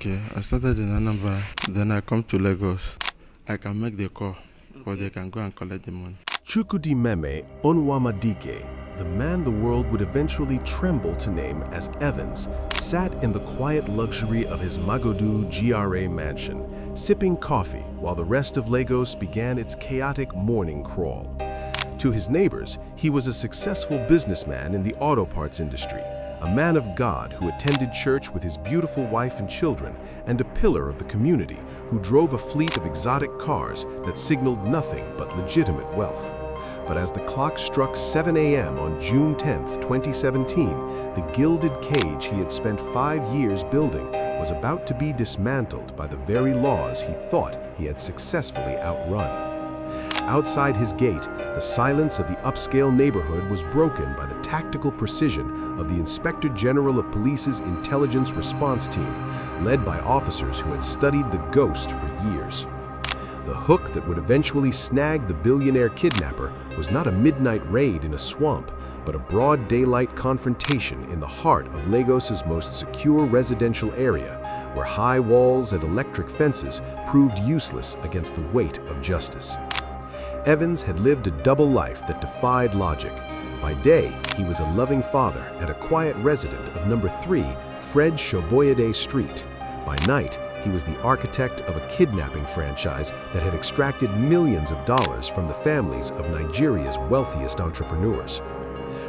Okay, I started in Anambra, then I come to Lagos. I can make the call, but they can go and collect the money. Chukwudimeme Onwuamadike, the man the world would eventually tremble to name as Evans, sat in the quiet luxury of his Magodo GRA mansion, sipping coffee while the rest of Lagos began its chaotic morning crawl. To his neighbors, he was a successful businessman in the auto parts industry, a man of God who attended church with his beautiful wife and children, and a pillar of the community who drove a fleet of exotic cars that signaled nothing but legitimate wealth. But as the clock struck 7 a.m. on June 10, 2017, the gilded cage he had spent 5 years building was about to be dismantled by the very laws he thought he had successfully outrun. Outside his gate, the silence of the upscale neighborhood was broken by the tactical precision of the Inspector General of Police's intelligence response team, led by officers who had studied the ghost for years. The hook that would eventually snag the billionaire kidnapper was not a midnight raid in a swamp, but a broad daylight confrontation in the heart of Lagos's most secure residential area, where high walls and electric fences proved useless against the weight of justice. Evans had lived a double life that defied logic. By day, he was a loving father and a quiet resident of number 3 Fred Shoboyede Street. By night, he was the architect of a kidnapping franchise that had extracted millions of dollars from the families of Nigeria's wealthiest entrepreneurs.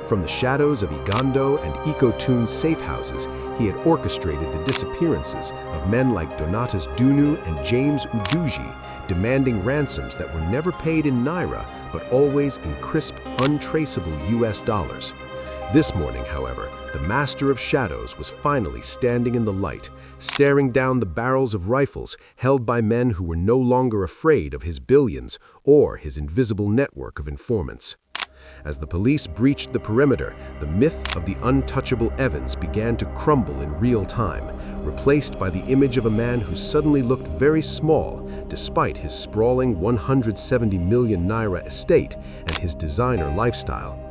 From the shadows of Igando and Ikotun safe houses, he had orchestrated the disappearances of men like Donatus Dunu and James Uduji, demanding ransoms that were never paid in Naira, but always in crisp, untraceable US dollars. This morning, however, the master of shadows was finally standing in the light, staring down the barrels of rifles held by men who were no longer afraid of his billions or his invisible network of informants. As the police breached the perimeter, the myth of the untouchable Evans began to crumble in real time, replaced by the image of a man who suddenly looked very small despite his sprawling 170 million Naira estate and his designer lifestyle.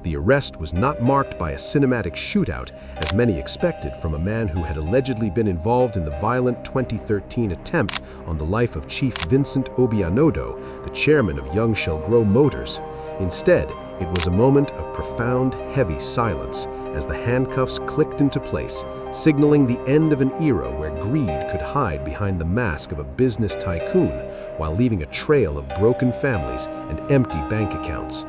The arrest was not marked by a cinematic shootout, as many expected from a man who had allegedly been involved in the violent 2013 attempt on the life of Chief Vincent Obianodo, the chairman of Young Shall Grow Motors. Instead, it was a moment of profound, heavy silence as the handcuffs clicked into place, signaling the end of an era where greed could hide behind the mask of a business tycoon while leaving a trail of broken families and empty bank accounts.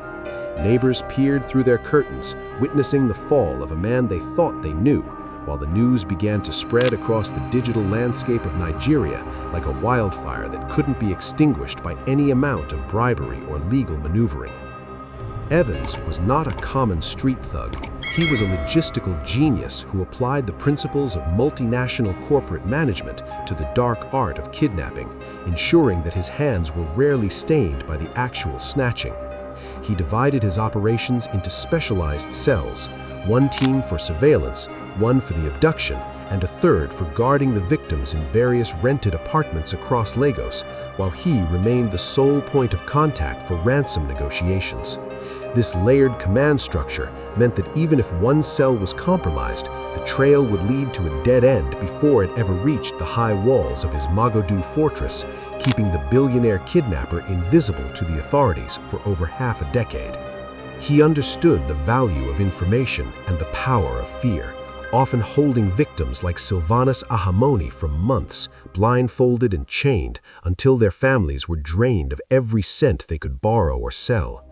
Neighbors peered through their curtains, witnessing the fall of a man they thought they knew, while the news began to spread across the digital landscape of Nigeria like a wildfire that couldn't be extinguished by any amount of bribery or legal maneuvering. Evans was not a common street thug. He was a logistical genius who applied the principles of multinational corporate management to the dark art of kidnapping, ensuring that his hands were rarely stained by the actual snatching. He divided his operations into specialized cells, one team for surveillance, one for the abduction, and a third for guarding the victims in various rented apartments across Lagos, while he remained the sole point of contact for ransom negotiations. This layered command structure meant that even if one cell was compromised, the trail would lead to a dead end before it ever reached the high walls of his Magodo fortress, keeping the billionaire kidnapper invisible to the authorities for over half a decade. He understood the value of information and the power of fear, often holding victims like Sylvanus Ahamoni for months, blindfolded and chained, until their families were drained of every cent they could borrow or sell.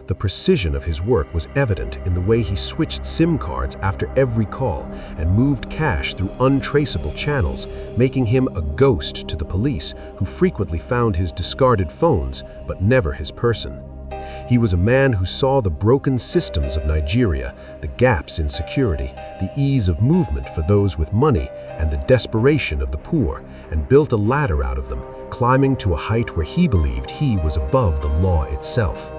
The precision of his work was evident in the way he switched SIM cards after every call and moved cash through untraceable channels, making him a ghost to the police who frequently found his discarded phones but never his person. He was a man who saw the broken systems of Nigeria, the gaps in security, the ease of movement for those with money, and the desperation of the poor, and built a ladder out of them, climbing to a height where he believed he was above the law itself.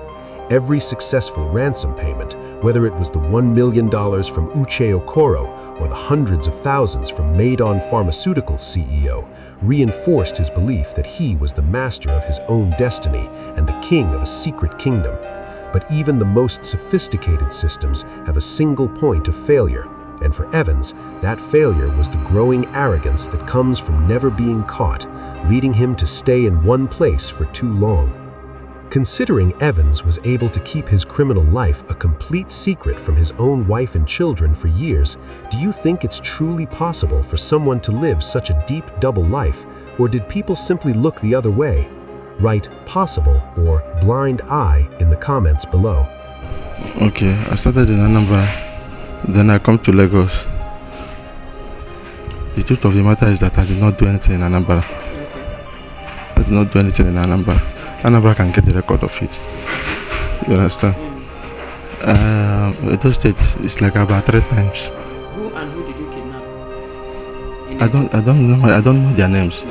Every successful ransom payment, whether it was the $1 million from Uche Okoro or the hundreds of thousands from Maidon Pharmaceuticals CEO, reinforced his belief that he was the master of his own destiny and the king of a secret kingdom. But even the most sophisticated systems have a single point of failure, And for Evans, that failure was the growing arrogance that comes from never being caught, leading him to stay in one place for too long. Considering Evans was able to keep his criminal life a complete secret from his own wife and children for years, do you think it's truly possible for someone to live such a deep double life, or did people simply look the other way? Write possible or blind eye in the comments below. Okay, I started in Anambra, then I come to Lagos. The truth of the matter is that I did not do anything in Anambra. I did not do anything in Anambra. Anambra can get the record of it. You understand? Those states, it's like about 3 times. Who and who did you kidnap? I don't know their names.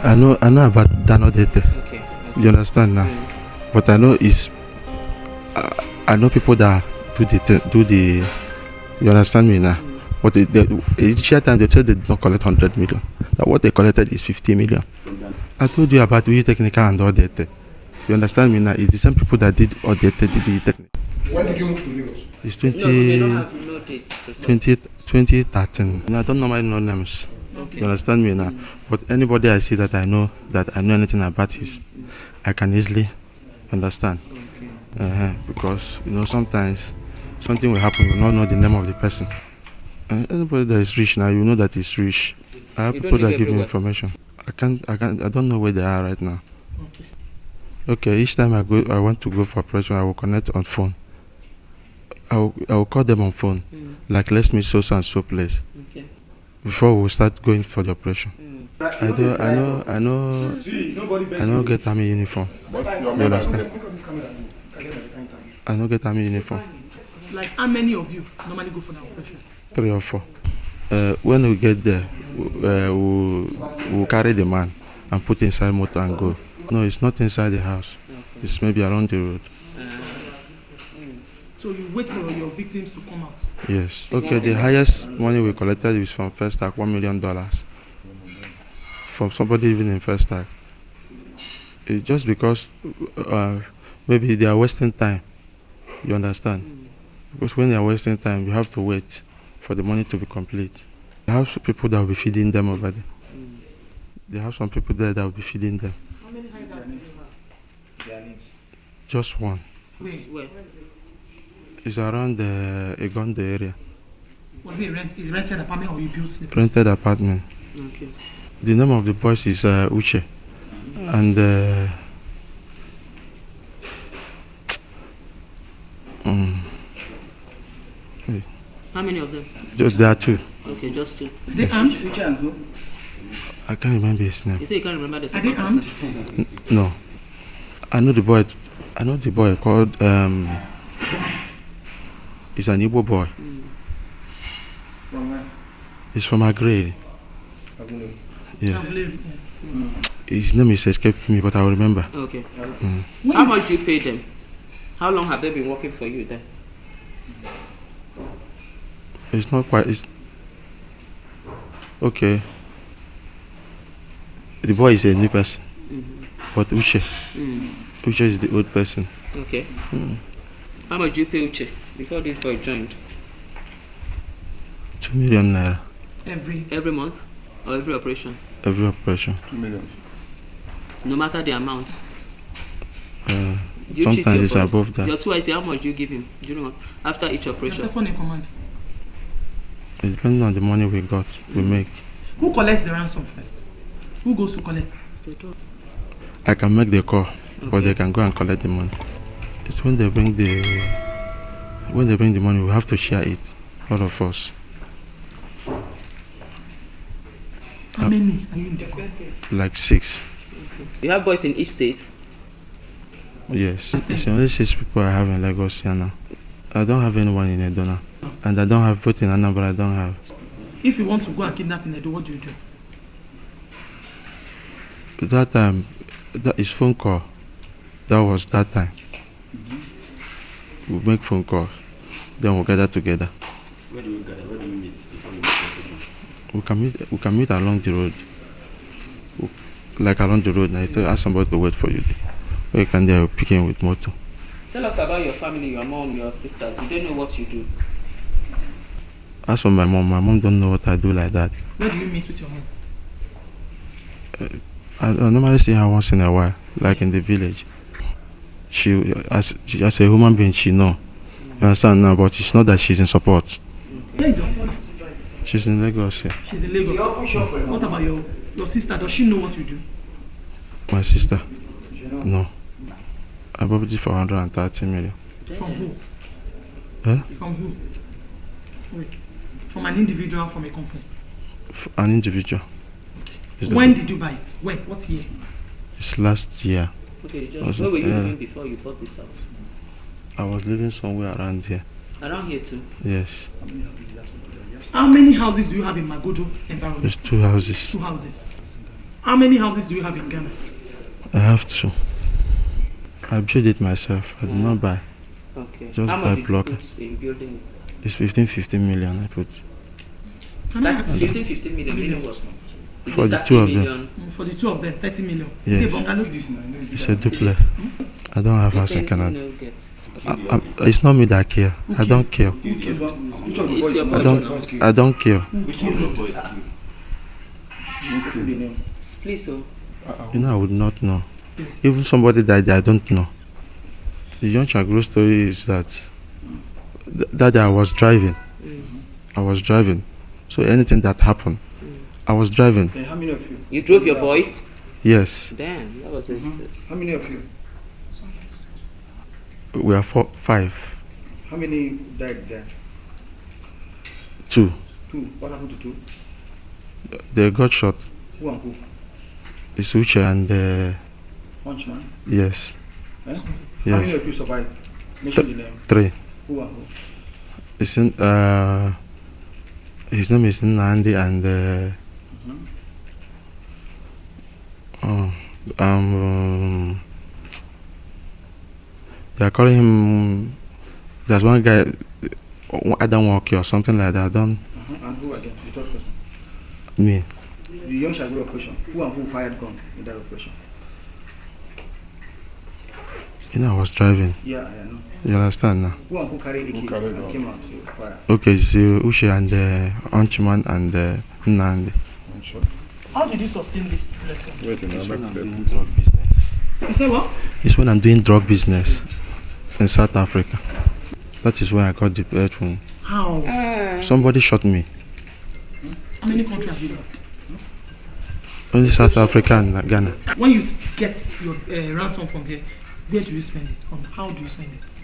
I know about Danodete. Okay. You understand now? But I know I know people that do the. You understand me now? But each time they said they did not collect 100 million. That what they collected is 50 million. I told you about we technical and Odete. You understand me now? It's the same people that did Odete, did the technical. When did you move to Lagos? It's They don't have no dates. 2013. I don't normally know names. Okay. You understand me now? But anybody I see that I know anything about his, I can easily understand. Okay. Because sometimes something will happen, you will not know the name of the person. Anybody that is rich now, you know that he's rich. I have people that give me information. I don't know where they are right now. Okay, each time I want to go for operation, I will connect on phone. I will call them on phone. Like, let's meet so and so place. Okay. Before we start going for the operation. I know get army uniform. You understand? I know get army uniform. Like, how many of you normally go for the operation? 3 or 4. When we get there, we'll carry the man and put inside motor and go. No, it's not inside the house. It's maybe around the road. So you wait for your victims to come out? Yes. Okay, the highest money we collected is from First Tag, $1 million. From somebody even in First Tag. It's just because maybe they are wasting time. You understand? Because when they are wasting time, you have to wait for the money to be complete. They have some people that will be feeding them over there. They have some people there that will be feeding them. How many hideouts do you have? Just one. Where? It's around the Igando area. Was it rented apartment or you built the place? Rented apartment. Okay. The name of the boys is Uche. And How many of them? there are 2. Okay, just 2. Are they armed? I can't remember his name. You say you can't remember the Are second they armed? person? No. I know the boy called he's an Igbo boy. From where? He's from GRA. Yes. His name is escaping me, but I will remember. Okay. How much do you pay them? How long have they been working for you then? It's not quite. It's okay. The boy is a new person, but Uche is the old person. Okay. How much do you pay Uche before this boy joined? 2 million naira Every month or every operation? every operation. 2 million. No matter the amount. Do you cheat Sometimes your it's boss? above that. Your 2IC, how much do you give him? Do you know after each Your operation? second in command. It depends on the money we make. Who collects the ransom first? Who goes to collect? I can make the call, but they can go and collect the money. It's when they bring the money, we have to share it, all of us. How many are you in the call? Like 6. You have boys in each state? Yes. It's only 6 people I have in Lagos here now. I don't have anyone in Edona. And I don't have both in Anambra, I don't have. If you want to go and kidnap in Edo, what do you do? That time, that is phone call. That was that time. We make phone calls. Then we'll gather together. Where do you gather? Where do you meet before you meet? We can meet along the road. Like along the road, now you ask somebody to wait for you there. Or you can there pick him with motor. Tell us about your family, your mom, your sisters. You don't know what you do. As for my mom don't know what I do like that. Where do you meet with your mom? I normally see her once in a while, like in the village. She, as a human being, she know. You understand now? But it's not that she's in support. Where is your sister? She's in Lagos here. She's in Lagos. What about your sister? Does she know what you do? My sister? No. I bought it for 130 million. From who? Huh? From who? Wait. From an individual, from a company? An individual. When did you buy it? When? What year? It's last year. Okay, just where were you living before you bought this house? I was living somewhere around here. Around here too? Yes. How many houses do you have in Magodo environment? There's 2 houses. 2 houses. How many houses do you have in Ghana? I have 2. I built it myself. I did not buy. Okay. Just how buy much did block. you put in building it? It's 15 million I put. Can I That's ask you? 15 million. Meaning what? Is For it the 30 2 of million? them. For the 2 of them, 30 million. Yes. Is it a bungalow? It's a duplex. I don't have house in Canada. It's not me that care. I don't care. It's your I don't care. Please, so. You know, I would not know. Even somebody died, I don't know. The young Chagro story is that day I was driving. I was driving. So anything that happened, I was driving. Okay, how many of you? You drove your boys? Yes. Damn, that was How many of you? We are 5. How many died there? 2. 2. What happened to 2? They got shot. Who and who? It's Uche and Hunchman? yes. Eh? How many Yes. of you survived? Mention the name. 3. Who and who? It's in, his name is Nandi and they are calling him. There's one guy, I don't walk or something like that. I don't. And who again? The third person. Me. The young Shagro operation. Who and who fired gun in that operation? You know, I was driving. Yeah, I know. You understand now? Who and who carried AK and came out to fire? Okay, so Uche and Hunchman and Nandi. How did you sustain this platform? Wait, You said what? It's when I'm doing drug business in South Africa. That is when I got the platform. How? Somebody shot me. How many countries have you left? Only South Africa and Ghana. When you get your ransom from here, where do you spend it? On how do you spend it?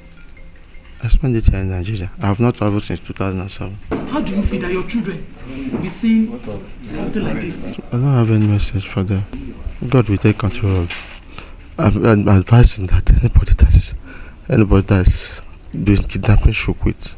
I spent it here in Nigeria. I have not traveled since 2007. How do you feel that your children will be seeing something like this? I don't have any message for them. God will take control. I'm advising that anybody that's doing kidnapping should quit.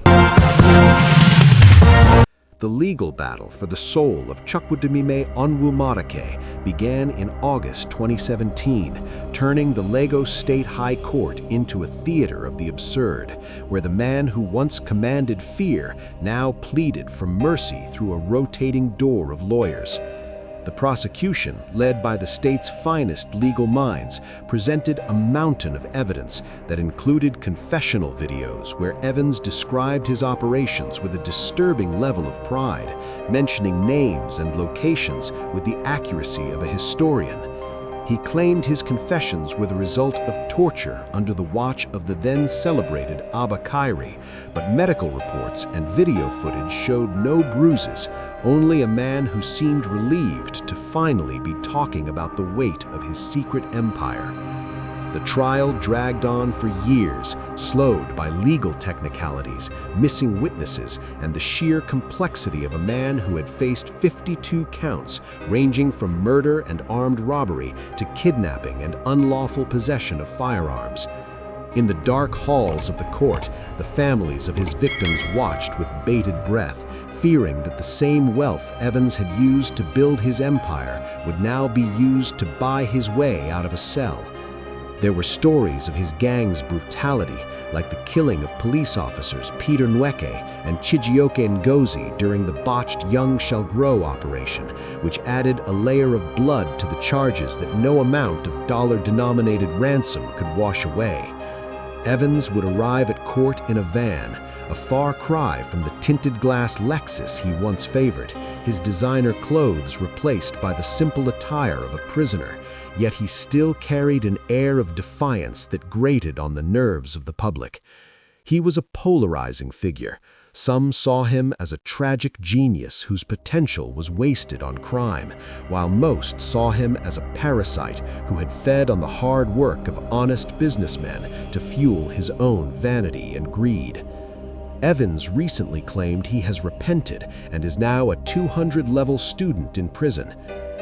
The legal battle for the soul of Chukwudimeme Onwuamadike began in August 2017, turning the Lagos State High Court into a theater of the absurd, where the man who once commanded fear now pleaded for mercy through a rotating door of lawyers. The prosecution, led by the state's finest legal minds, presented a mountain of evidence that included confessional videos where Evans described his operations with a disturbing level of pride, mentioning names and locations with the accuracy of a historian. He claimed his confessions were the result of torture under the watch of the then celebrated Abba Kairi, but medical reports and video footage showed no bruises, only a man who seemed relieved to finally be talking about the weight of his secret empire. The trial dragged on for years, slowed by legal technicalities, missing witnesses, and the sheer complexity of a man who had faced 52 counts, ranging from murder and armed robbery to kidnapping and unlawful possession of firearms. In the dark halls of the court, the families of his victims watched with bated breath, fearing that the same wealth Evans had used to build his empire would now be used to buy his way out of a cell. There were stories of his gang's brutality, like the killing of police officers Peter Nweke and Chijioke Ngozi during the botched Young Shall Grow operation, which added a layer of blood to the charges that no amount of dollar-denominated ransom could wash away. Evans would arrive at court in a van, a far cry from the tinted glass Lexus he once favored, his designer clothes replaced by the simple attire of a prisoner, yet he still carried an air of defiance that grated on the nerves of the public. He was a polarizing figure. Some saw him as a tragic genius whose potential was wasted on crime, while most saw him as a parasite who had fed on the hard work of honest businessmen to fuel his own vanity and greed. Evans recently claimed he has repented and is now a 200-level student in prison.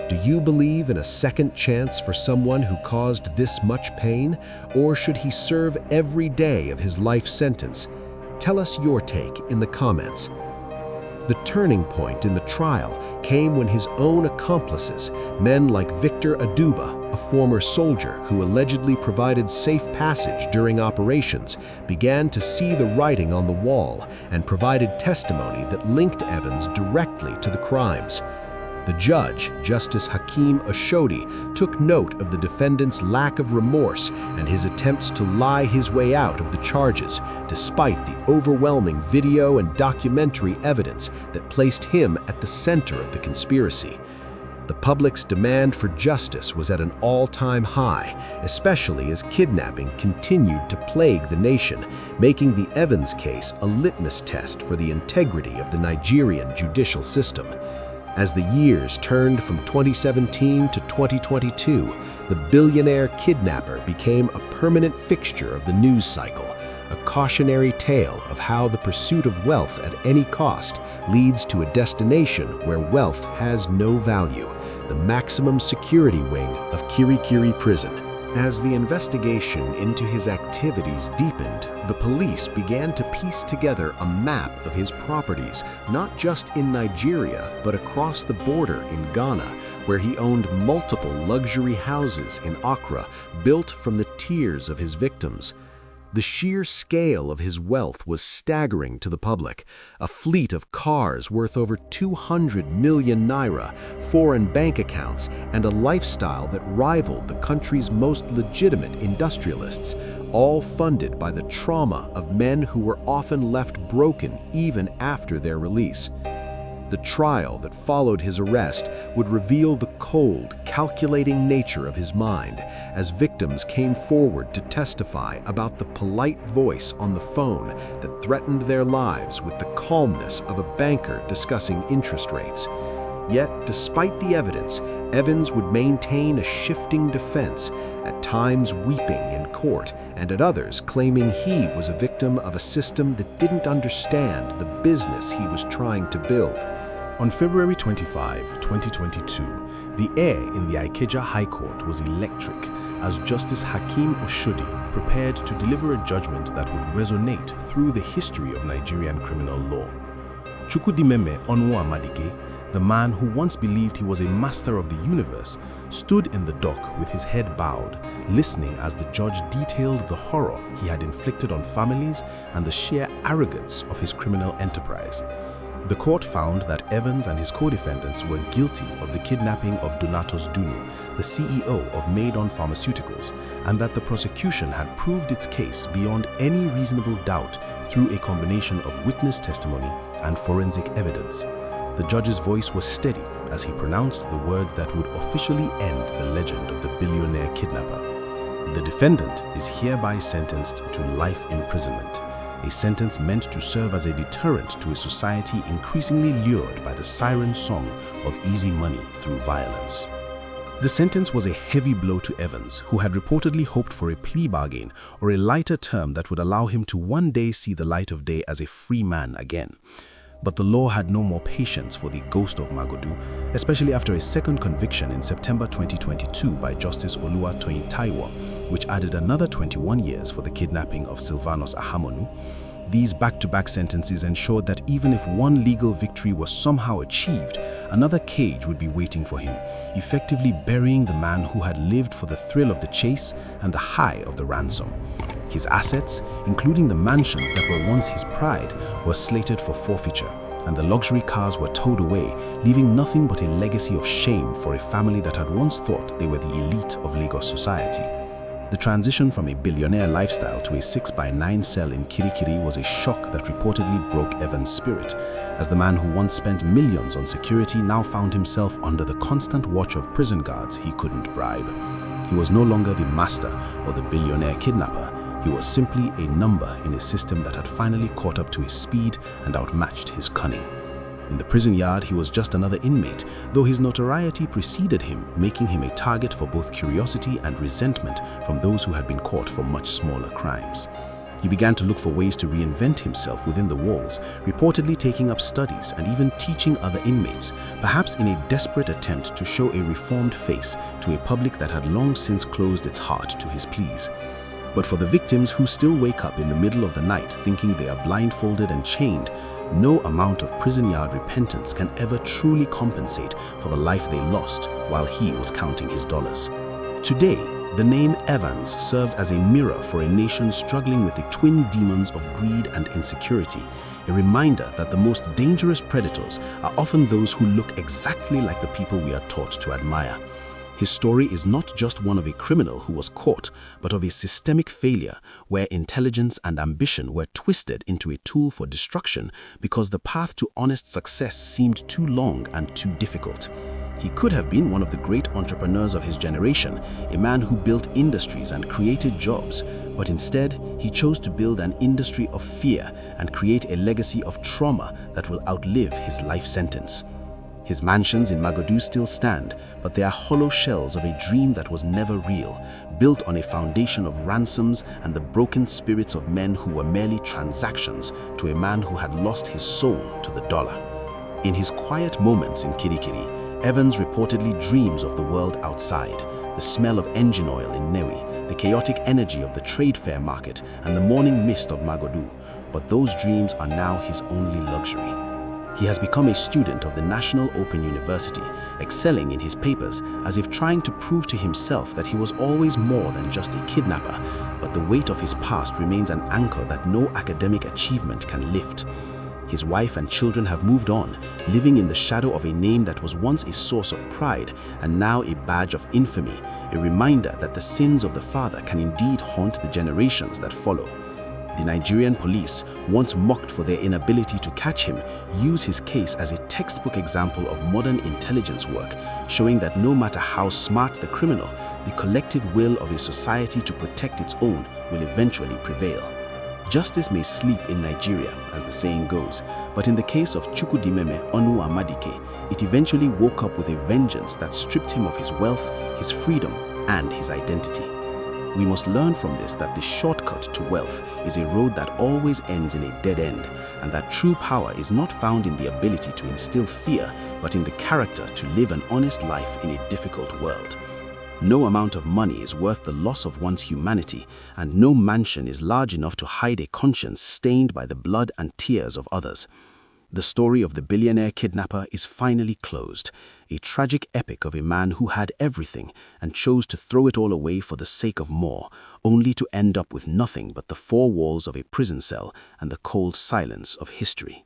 Do you believe in a second chance for someone who caused this much pain, or should he serve every day of his life sentence? Tell us your take in the comments. The turning point in the trial came when his own accomplices, men like Victor Aduba, a former soldier who allegedly provided safe passage during operations, began to see the writing on the wall and provided testimony that linked Evans directly to the crimes. The judge, Justice Hakeem Oshodi, took note of the defendant's lack of remorse and his attempts to lie his way out of the charges, despite the overwhelming video and documentary evidence that placed him at the center of the conspiracy. The public's demand for justice was at an all-time high, especially as kidnapping continued to plague the nation, making the Evans case a litmus test for the integrity of the Nigerian judicial system. As the years turned from 2017 to 2022, the Billionaire Kidnapper became a permanent fixture of the news cycle, a cautionary tale of how the pursuit of wealth at any cost leads to a destination where wealth has no value, the maximum security wing of Kirikiri prison. As the investigation into his activities deepened, the police began to piece together a map of his properties, not just in Nigeria, but across the border in Ghana, where he owned multiple luxury houses in Accra, built from the tears of his victims. The sheer scale of his wealth was staggering to the public. A fleet of cars worth over 200 million naira, foreign bank accounts, and a lifestyle that rivaled the country's most legitimate industrialists, all funded by the trauma of men who were often left broken even after their release. The trial that followed his arrest would reveal the cold, calculating nature of his mind as victims came forward to testify about the polite voice on the phone that threatened their lives with the calmness of a banker discussing interest rates. Yet, despite the evidence, Evans would maintain a shifting defense, at times weeping in court, and at others claiming he was a victim of a system that didn't understand the business he was trying to build. On February 25, 2022, the air in the Ikeja High Court was electric as Justice Hakeem Oshodi prepared to deliver a judgment that would resonate through the history of Nigerian criminal law. Chukwudimeme Onwuamadike, the man who once believed he was a master of the universe, stood in the dock with his head bowed, listening as the judge detailed the horror he had inflicted on families and the sheer arrogance of his criminal enterprise. The court found that Evans and his co-defendants were guilty of the kidnapping of Donatus Dunu, the CEO of Maidon Pharmaceuticals, and that the prosecution had proved its case beyond any reasonable doubt through a combination of witness testimony and forensic evidence. The judge's voice was steady as he pronounced the words that would officially end the legend of the Billionaire Kidnapper. The defendant is hereby sentenced to life imprisonment, a sentence meant to serve as a deterrent to a society increasingly lured by the siren song of easy money through violence. The sentence was a heavy blow to Evans, who had reportedly hoped for a plea bargain or a lighter term that would allow him to one day see the light of day as a free man again. But the law had no more patience for the ghost of Magodo, especially after a second conviction in September 2022 by Justice Oluwatoyin Taiwo, which added another 21 years for the kidnapping of Silvanus Ahamonu. These back-to-back sentences ensured that even if one legal victory was somehow achieved, another cage would be waiting for him, effectively burying the man who had lived for the thrill of the chase and the high of the ransom. His assets, including the mansions that were once his pride, were slated for forfeiture, and the luxury cars were towed away, leaving nothing but a legacy of shame for a family that had once thought they were the elite of Lagos society. The transition from a billionaire lifestyle to a 6x9 cell in Kirikiri was a shock that reportedly broke Evans' spirit, as the man who once spent millions on security now found himself under the constant watch of prison guards he couldn't bribe. He was no longer the master or the billionaire kidnapper. He was simply a number in a system that had finally caught up to his speed and outmatched his cunning. In the prison yard, he was just another inmate, though his notoriety preceded him, making him a target for both curiosity and resentment from those who had been caught for much smaller crimes. He began to look for ways to reinvent himself within the walls, reportedly taking up studies and even teaching other inmates, perhaps in a desperate attempt to show a reformed face to a public that had long since closed its heart to his pleas. But for the victims who still wake up in the middle of the night thinking they are blindfolded and chained, no amount of prison yard repentance can ever truly compensate for the life they lost while he was counting his dollars. Today, the name Evans serves as a mirror for a nation struggling with the twin demons of greed and insecurity, a reminder that the most dangerous predators are often those who look exactly like the people we are taught to admire. His story is not just one of a criminal who was caught, but of a systemic failure where intelligence and ambition were twisted into a tool for destruction because the path to honest success seemed too long and too difficult. He could have been one of the great entrepreneurs of his generation, a man who built industries and created jobs, but instead, he chose to build an industry of fear and create a legacy of trauma that will outlive his life sentence. His mansions in Magodo still stand, but they are hollow shells of a dream that was never real, built on a foundation of ransoms and the broken spirits of men who were merely transactions to a man who had lost his soul to the dollar. In his quiet moments in Kirikiri, Evans reportedly dreams of the world outside, the smell of engine oil in Newi, the chaotic energy of the trade fair market, and the morning mist of Magodo. But those dreams are now his only luxury. He has become a student of the National Open University, excelling in his papers as if trying to prove to himself that he was always more than just a kidnapper, but the weight of his past remains an anchor that no academic achievement can lift. His wife and children have moved on, living in the shadow of a name that was once a source of pride and now a badge of infamy, a reminder that the sins of the father can indeed haunt the generations that follow. The Nigerian police, once mocked for their inability to catch him, use his case as a textbook example of modern intelligence work, showing that no matter how smart the criminal, the collective will of a society to protect its own will eventually prevail. Justice may sleep in Nigeria, as the saying goes, but in the case of Chukwudimeme Onwuamadike, it eventually woke up with a vengeance that stripped him of his wealth, his freedom, and his identity. We must learn from this that the shortcut to wealth is a road that always ends in a dead end, and that true power is not found in the ability to instill fear, but in the character to live an honest life in a difficult world. No amount of money is worth the loss of one's humanity, and no mansion is large enough to hide a conscience stained by the blood and tears of others. The story of the billionaire kidnapper is finally closed, a tragic epic of a man who had everything and chose to throw it all away for the sake of more, only to end up with nothing but the four walls of a prison cell and the cold silence of history.